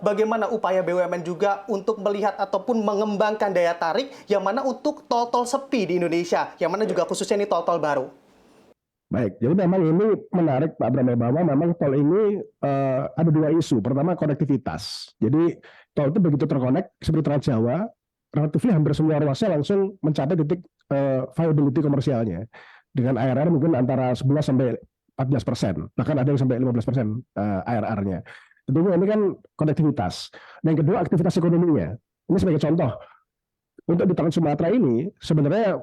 bagaimana upaya BUMN juga untuk melihat ataupun mengembangkan daya tarik yang mana untuk tol-tol sepi di Indonesia, yang mana juga khususnya ini tol-tol baru? Baik, jadi memang ini menarik Pak Bram, bahwa memang tol ini ada dua isu. Pertama konektivitas. Jadi tol itu begitu terkonek seperti Trans Jawa, relatif hampir semua ruasnya langsung mencapai titik viability komersialnya. Dengan IRR mungkin antara 11 sampai 14%, bahkan ada yang sampai 15% IRR-nya. Tentunya ini kan konektivitas. Dan yang kedua aktivitas ekonominya. Ini sebagai contoh, untuk di Trans Sumatera ini sebenarnya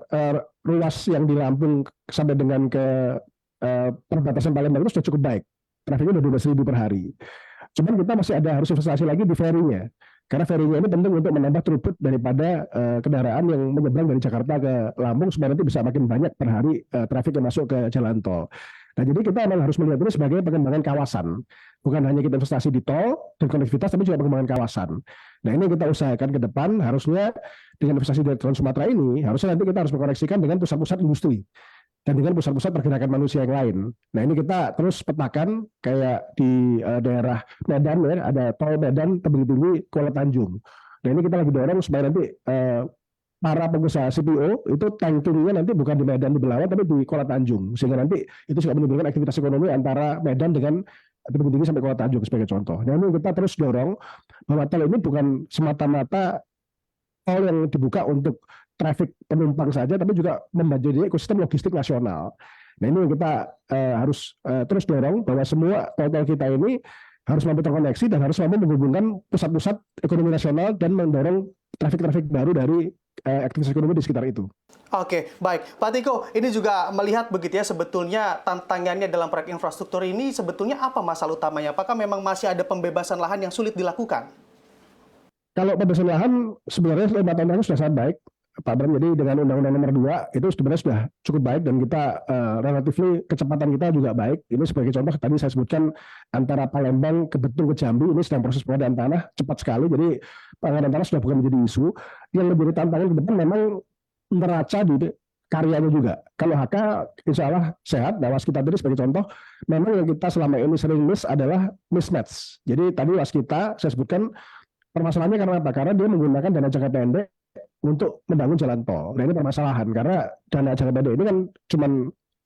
ruas yang di Lampung sampai dengan ke perbatasan Palembang itu sudah cukup baik. Trafiknya udah 12.000 per hari. Cuman kita masih ada harus investasi lagi di ferry-nya. Karena ferry-nya ini penting untuk menambah throughput daripada kendaraan yang menyeberang dari Jakarta ke Lampung supaya nanti bisa makin banyak per hari trafik yang masuk ke jalan tol. Nah, jadi kita memang harus melihat ini sebagai pengembangan kawasan. Bukan hanya kita investasi di tol dan konektivitas, tapi juga pengembangan kawasan. Nah, ini kita usahakan ke depan, harusnya dengan investasi di Trans Sumatera ini, harusnya nanti kita harus mengkoneksikan dengan pusat-pusat industri dan dengan pusat-pusat pergerakan manusia yang lain. Nah, ini kita terus petakan kayak di daerah Medan, ya, ada tol Medan Tebing Tinggi Kuala Tanjung. Nah, ini kita lagi dorong supaya nanti para pengusaha CPO itu tankingnya nanti bukan di Medan di Belawan tapi di Kuala Tanjung, sehingga nanti itu juga menimbulkan aktivitas ekonomi antara Medan dengan Tebing Tinggi sampai Kuala Tanjung sebagai contoh. Nah, ini kita terus dorong bahwa tol ini bukan semata-mata tol yang dibuka untuk traffic penumpang saja, tapi juga menjadi ekosistem logistik nasional. Nah, ini kita harus terus dorong bahwa semua tol-tol kita ini harus mampu terkoneksi dan harus mampu menghubungkan pusat-pusat ekonomi nasional dan mendorong trafik-trafik baru dari aktivitas ekonomi di sekitar itu. Oke, baik. Pak Tiko, ini juga melihat begitu ya, sebetulnya tantangannya dalam proyek infrastruktur ini sebetulnya apa masalah utamanya? Apakah memang masih ada pembebasan lahan yang sulit dilakukan? Kalau pembebasan lahan sebenarnya 5 tahun lalu sudah sangat baik, Pak Bram. Jadi dengan Undang-Undang Nomor 2 itu sebenarnya sudah cukup baik dan kita relatifly kecepatan kita juga baik. Ini sebagai contoh tadi saya sebutkan antara Palembang ke Betul ke Jambi ini sedang proses pengadaan tanah cepat sekali. Jadi pengadaan tanah sudah bukan menjadi isu. Yang menjadi tantangan ke depan memang neraca di karyanya juga. Kalau HK insya Allah sehat. Nah, waskita tadi sebagai contoh, memang yang kita selama ini sering miss adalah mismatch. Jadi tadi waskita saya sebutkan permasalahannya karena apa? Karena dia menggunakan dana jangka pendek untuk membangun jalan tol. Nah, ini permasalahan karena dana jangka pendek ini kan cuma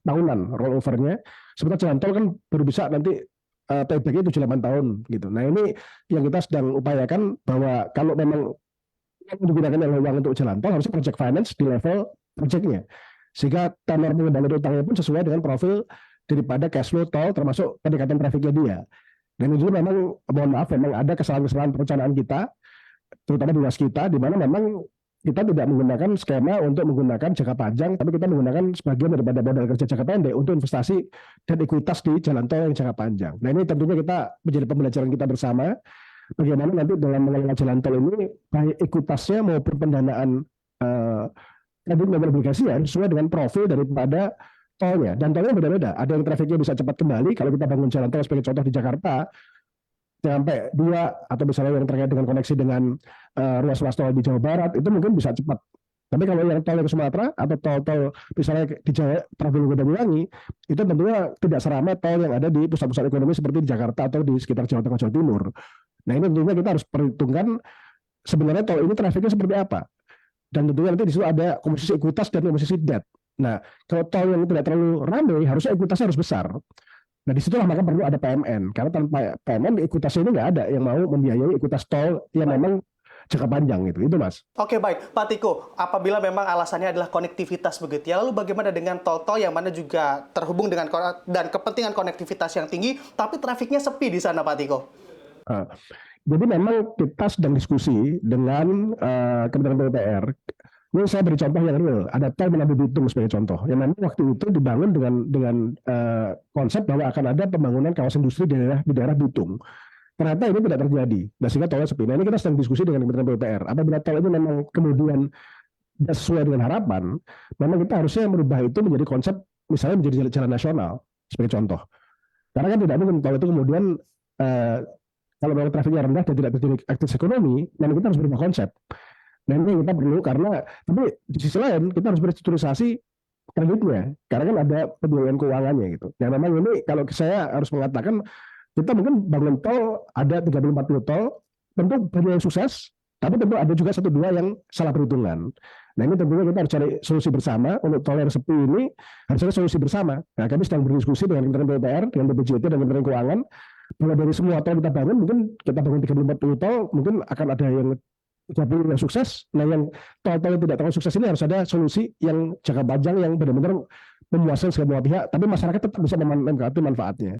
tahunan rollovernya. Sementara jalan tol kan baru bisa nanti payback-nya 7-8 tahun gitu. Nah, ini yang kita sedang upayakan bahwa kalau memang yang digunakan oleh uang untuk jalan tol harusnya project finance di level projectnya. Sehingga tenor pengembangan utangnya pun sesuai dengan profil daripada cash flow tol termasuk pendekatan trafiknya dia. Dan itu memang, mohon maaf, memang ada kesalahan-kesalahan perencanaan kita, terutama di waskita, di mana memang kita tidak menggunakan skema untuk menggunakan jangka panjang, tapi kita menggunakan sebagian daripada modal kerja jangka pendek untuk investasi dan ekuitas di jalan tol yang jangka panjang. Nah, ini tentunya kita menjadi pembelajaran kita bersama, bagaimana nanti dalam mengelola jalan tol ini, baik ekuitasnya maupun pendanaan kredit dan obligasi ya, sesuai dengan profil daripada tolnya. Dan tolnya beda-beda. Ada yang trafiknya bisa cepat kembali. Kalau kita bangun jalan tol sebagai contoh di Jakarta, sampai 2, atau misalnya yang terkait dengan koneksi dengan ruas-ruas tol di Jawa Barat, itu mungkin bisa cepat. Tapi kalau yang tol ke Sumatera, atau tol-tol misalnya di Jawa, Prabu dan Banyuwangi, itu tentunya tidak seramai tol yang ada di pusat-pusat ekonomi seperti di Jakarta atau di sekitar Jawa Tengah, Jawa Timur. Nah, ini tentunya kita harus perhitungkan sebenarnya tol ini trafiknya seperti apa. Dan tentunya nanti di situ ada komposisi ekuitas dan komposisi debt. Nah, kalau tol yang tidak terlalu ramai, harusnya ekuitasnya harus besar. Nah, disitulah maka perlu ada PMN. Karena tanpa PMN, ekuitasnya ini nggak ada yang mau membiayai ekuitas tol yang memang jangka panjang gitu. Itu, Mas. Oke, baik. Pak Tiko, apabila memang alasannya adalah konektivitas begitu ya, lalu bagaimana dengan tol-tol yang mana juga terhubung dengan dan kepentingan konektivitas yang tinggi, tapi trafiknya sepi di sana, Pak Tiko? Jadi memang kita sedang diskusi dengan Kementerian PUPR. Ini saya beri contoh yang real. Ada tol Menado Bitung sebagai contoh. Yang memang waktu itu dibangun dengan konsep bahwa akan ada pembangunan kawasan industri di daerah Bitung. Ternyata ini tidak terjadi. Nah, sehingga tolnya sepi. Nah, ini kita sedang diskusi dengan Kementerian PUPR. Apabila tol ini memang kemudian sesuai dengan harapan, memang kita harusnya merubah itu menjadi konsep, misalnya menjadi jalan nasional sebagai contoh. Karena kan tidak mungkin tol itu kemudian kalau memang trafiknya rendah dan tidak terjadi aktivitas ekonomi, memang kita harus berubah konsep. Nah, ini kita perlu karena, tapi di sisi lain kita harus berstrukturisasi kreditnya, karena kan ada pembiayaan keuangannya gitu. Yang memang ini kalau saya harus mengatakan, kita mungkin bangun tol ada 30-40 tol, tentu banyak yang sukses, tapi tentu ada juga satu dua yang salah perhitungan. Nah ini tentunya kita harus cari solusi bersama untuk tol yang sepi ini, harus ada solusi bersama. Nah kami sedang berdiskusi dengan Kementerian PUPR, dengan BPJT dan Kementerian Keuangan. Kalau dari semua tol kita bangun, mungkin kita bangun 30-40 tol, mungkin akan ada yang 30 yang sukses. Nah yang tol-tol yang tidak terlalu sukses ini harus ada solusi yang jangka panjang yang benar-benar memuaskan semua pihak, tapi masyarakat tetap bisa menikmati manfaatnya.